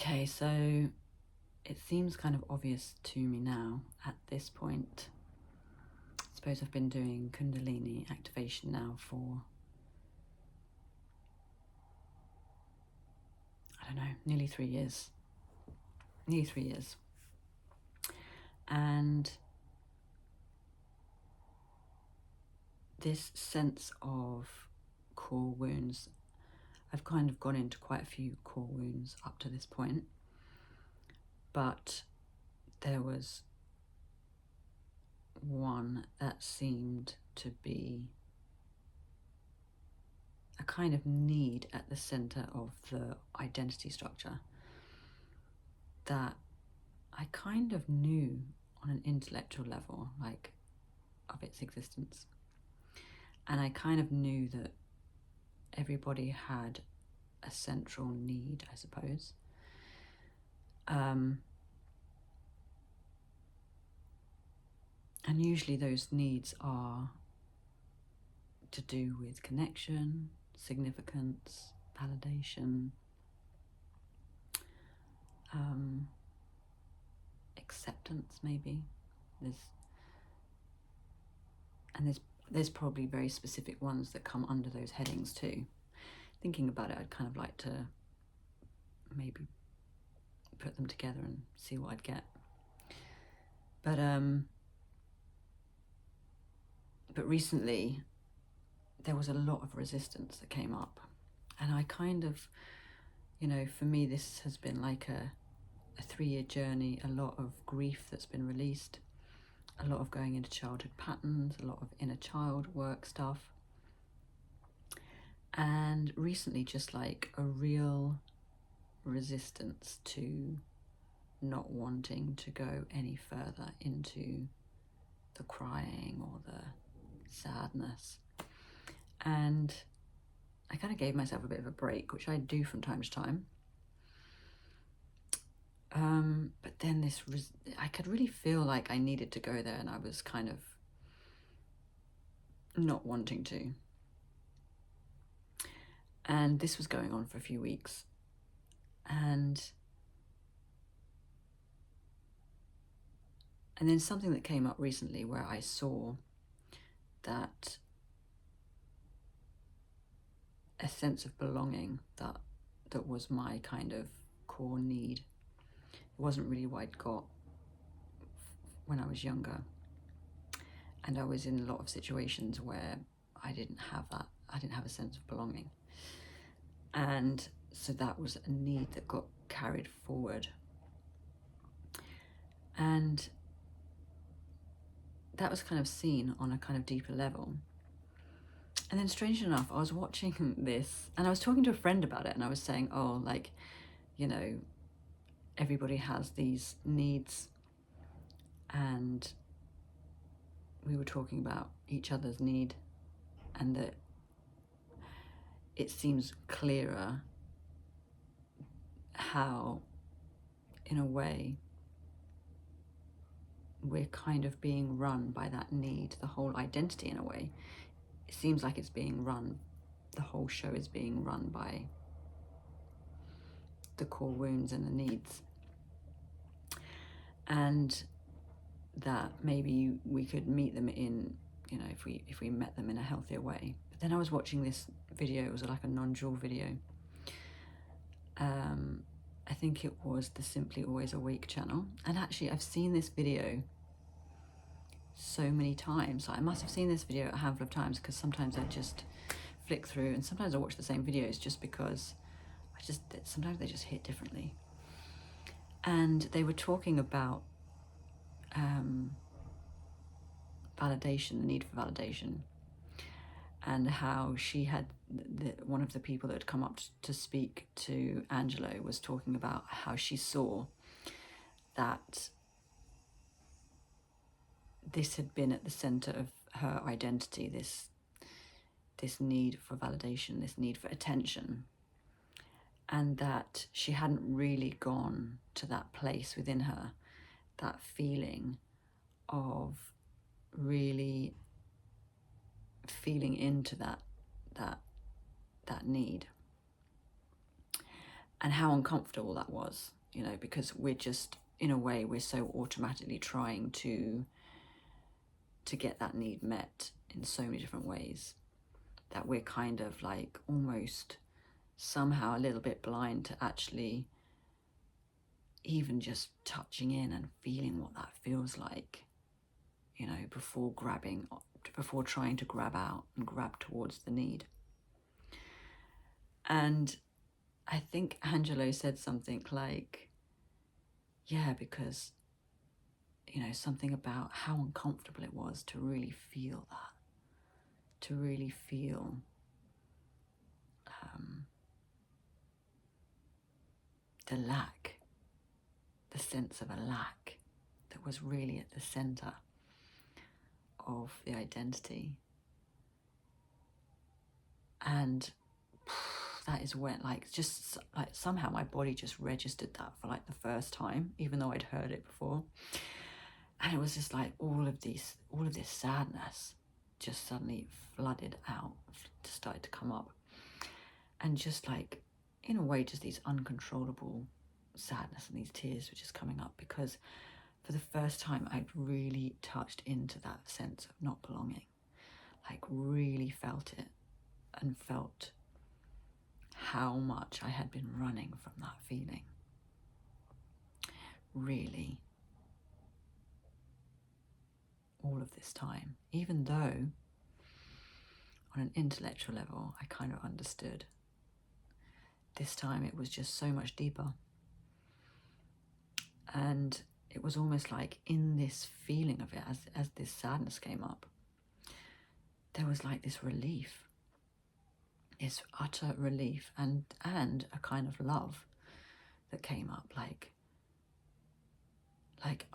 Okay, so it seems kind of obvious to me now at this point. I suppose I've been doing Kundalini activation now for, I don't know, nearly 3 years. And this sense of core wounds, I've kind of gone into quite a few core wounds up to this point, but there was one that seemed to be a kind of need at the center of the identity structure that I kind of knew on an intellectual level, like, of its existence. And I kind of knew that everybody had a central need, I suppose. And usually those needs are to do with connection, significance, validation, acceptance, maybe. There's probably very specific ones that come under those headings too. Thinking about it, I'd kind of like to maybe put them together and see what I'd get. But recently there was a lot of resistance that came up, and I kind of, for me this has been like a 3-year journey, a lot of grief that's been released, a lot of going into childhood patterns, a lot of inner child work stuff, and recently just like a real resistance to not wanting to go any further into the crying or the sadness. And I kind of gave myself a bit of a break, which I do from time to time. But then I could really feel like I needed to go there, and I was kind of not wanting to. And this was going on for a few weeks. And then something that came up recently where I saw that a sense of belonging that was my kind of core need. It wasn't really what I'd got when I was younger. And I was in a lot of situations where I didn't have that. I didn't have a sense of belonging. And so that was a need that got carried forward. And that was kind of seen on a kind of deeper level. And then strange enough, I was watching this and I was talking to a friend about it, and I was saying, oh, like, everybody has these needs, and we were talking about each other's need, and that it seems clearer how, in a way, we're kind of being run by that need. The whole identity, in a way, it seems like it's being run, the whole show is being run by the core wounds and the needs. And that maybe we could meet them in, if we met them in a healthier way. But then I was watching this video, it was like a non-dual video. I think it was the Simply Always Awake channel. And actually I've seen this video so many times. I must have seen this video a handful of times, because sometimes I just flick through, and sometimes I watch the same videos just because sometimes they just hit differently. And they were talking about validation, the need for validation, and how she had, one of the people that had come up to speak to Angelo was talking about how she saw that this had been at the center of her identity, this need for validation, this need for attention, and that she hadn't really gone to that place within her, that feeling of really feeling into that need, and how uncomfortable that was. you know, because we're just, in a way, we're so automatically trying to get that need met in so many different ways that we're kind of like almost somehow a little bit blind to actually even just touching in and feeling what that feels like, you know, before trying to grab out and grab towards the need. And I think Angelo said something like, yeah, because, you know, something about how uncomfortable it was to really feel that, to really feel the lack, the sense of a lack that was really at the center of the identity. And that is when, like, just like somehow my body just registered that for like the first time, even though I'd heard it before. And it was just like all of this sadness just suddenly flooded out, started to come up. And just like, in a way, just these uncontrollable sadness and these tears were just coming up, because for the first time I'd really touched into that sense of not belonging, like really felt it and felt how much I had been running from that feeling. Really, all of this time, even though on an intellectual level I kind of understood, this time it was just so much deeper. And it was almost like in this feeling of it, as this sadness came up, there was like this relief, this utter relief, and a kind of love that came up, like,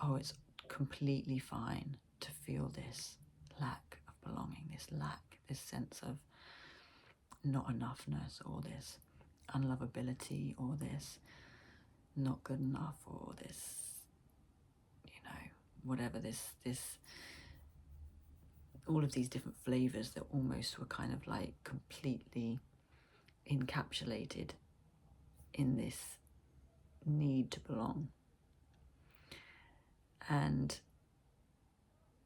oh, it's completely fine to feel this lack of belonging, this sense of not enoughness, or this unlovability, or this not good enough, or this, you know, whatever, this all of these different flavors that almost were kind of like completely encapsulated in this need to belong. And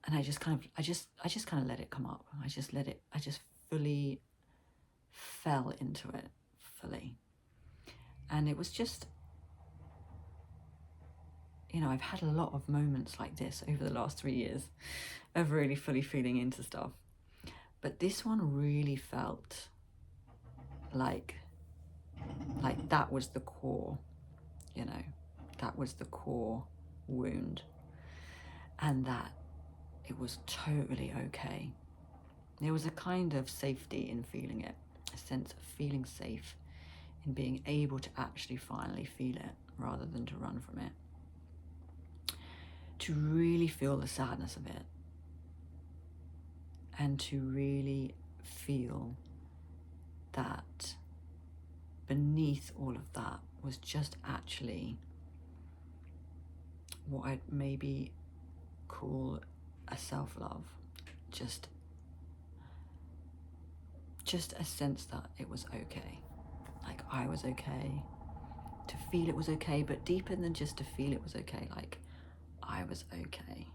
I just kind of let it come up. I just fully fell into it fully. And it was just, you know, I've had a lot of moments like this over the last 3 years of really fully feeling into stuff. But this one really felt like that was the core, you know, that was the core wound, and that it was totally okay. There was a kind of safety in feeling it, a sense of feeling safe in being able to actually finally feel it rather than to run from it, to really feel the sadness of it, and to really feel that beneath all of that was just actually what I'd maybe call a self-love, just a sense that it was okay, like I was okay, to feel it was okay, but deeper than just to feel it was okay, like I was okay.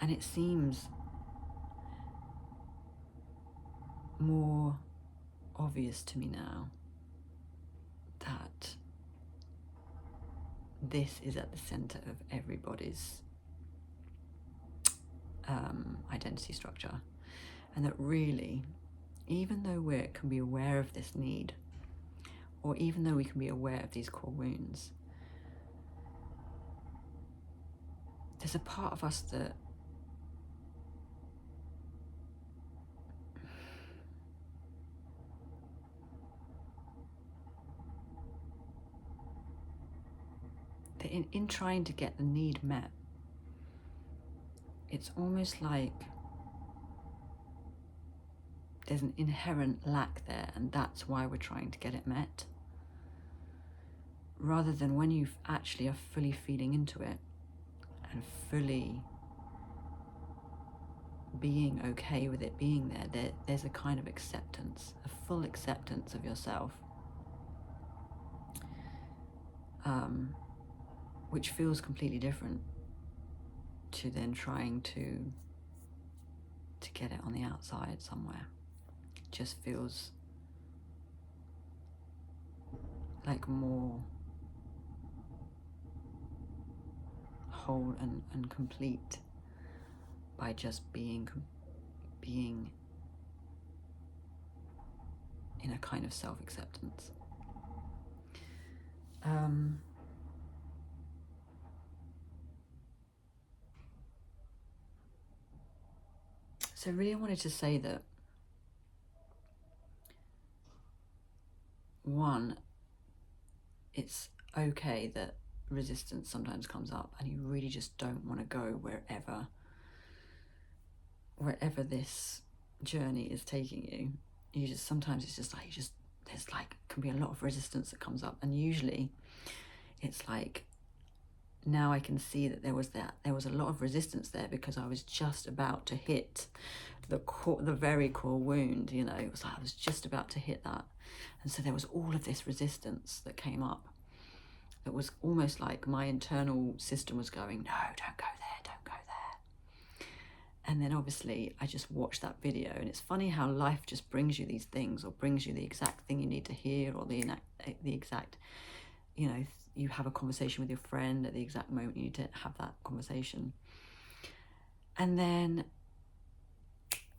And it seems more obvious to me now that this is at the center of everybody's identity structure, and that really, even though we can be aware of this need, or even though we can be aware of these core wounds, there's a part of us that in trying to get the need met, it's almost like there's an inherent lack there, and that's why we're trying to get it met, rather than when you actually are fully feeling into it and fully being okay with it being there, there's a kind of acceptance, a full acceptance of yourself, which feels completely different to then trying to get it on the outside somewhere. It just feels like more whole and complete by just being in a kind of self-acceptance. So really I wanted to say that, one, it's okay that resistance sometimes comes up and you really just don't want to go wherever this journey is taking you. You just, sometimes it's just like, there's like, can be a lot of resistance that comes up, and usually it's like, now I can see that there was a lot of resistance there because I was just about to hit the very core wound, you know. It was like I was just about to hit that, and so there was all of this resistance that came up. It was almost like my internal system was going, no, don't go there, don't go there. And then obviously I just watched that video, and it's funny how life just brings you these things, or brings you the exact thing you need to hear, or the exact, you know, you have a conversation with your friend at the exact moment you need to have that conversation. And then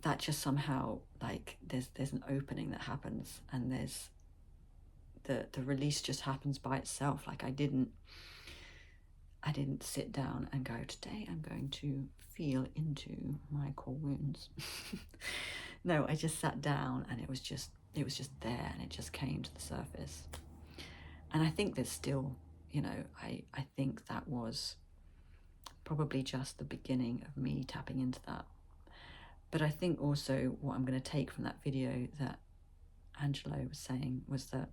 that just somehow, like, there's an opening that happens, and there's the release just happens by itself. Like I didn't sit down and go, today I'm going to feel into my core wounds. No, I just sat down, and it was just there, and it just came to the surface. And I think there's still, you know, I think that was probably just the beginning of me tapping into that. But I think also what I'm going to take from that video that Angelo was saying was that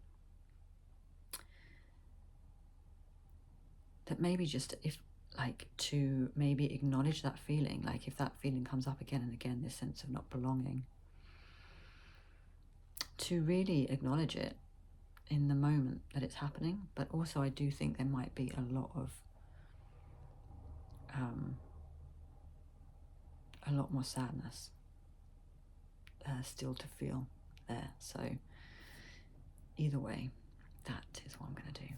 maybe just, if like, to maybe acknowledge that feeling, like if that feeling comes up again and again, this sense of not belonging, to really acknowledge it in the moment that it's happening. But also I do think there might be a lot more sadness still to feel there. So either way, that is what I'm going to do.